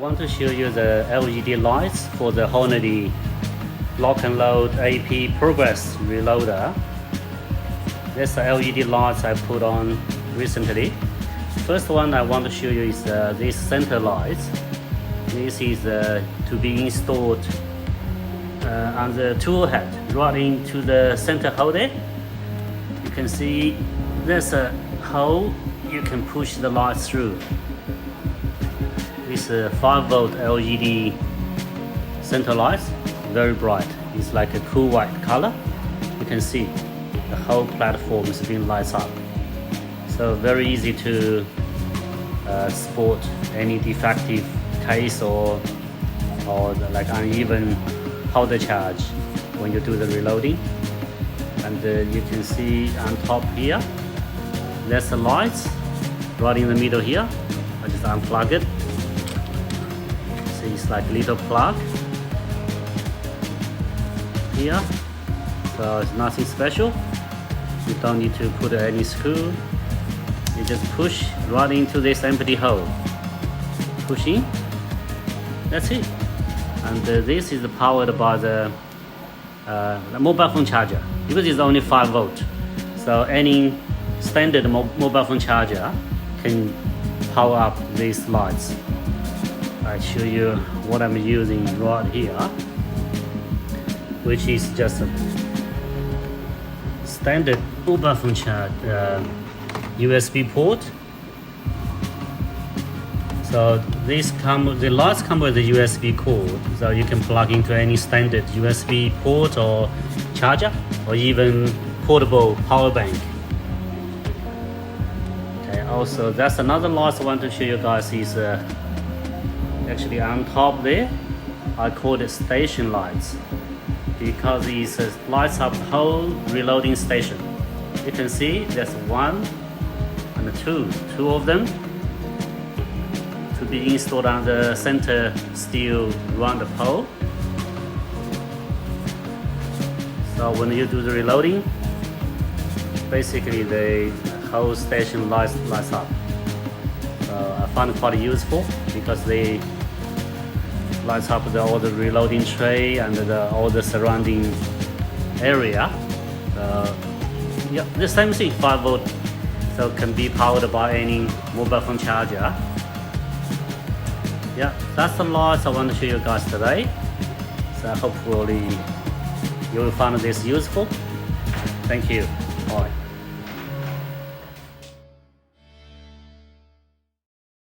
want to show you the LED lights for the Hornady lock and load AP progress reloader. This the LED lights I put on recently. First one I want to show you is this center lights. This is to be installed on the tool head right into the center holder. You can see there's a hole you can push the lights through. This 5-volt LED center lights, very bright. It's like a cool white color. You can see the whole platform is being lights up. So very easy to spot any defective case or like uneven powder charge when you do the reloading. And you can see on top here, there's the lights right in the middle here. I just unplug it. See, it's like a little plug here. So it's nothing special. You don't need to put any screw. You just push right into this empty hole. Push in. That's it. And this is powered by the mobile phone charger, because it's only 5 volt. So any standard mobile phone charger can power up these lights. I show you what I'm using right here, which is just a standard mobile phone charge USB port. So the lights come with a USB cord, so you can plug into any standard USB port or charger, or even portable power bank. Okay, also that's another light I want to show you guys is actually on top there. I call it station lights because it lights up the whole reloading station. You can see there's 1 and 2 of them to be installed on the center steel round pole. So when you do the reloading, basically the whole station lights up. So I find it quite useful because they lights up all the reloading tray and all the surrounding area. Yeah, the same thing, 5 volt, so can be powered by any mobile phone charger. Yeah, that's the lights I want to show you guys today. So hopefully you will find this useful. Thank you. Bye.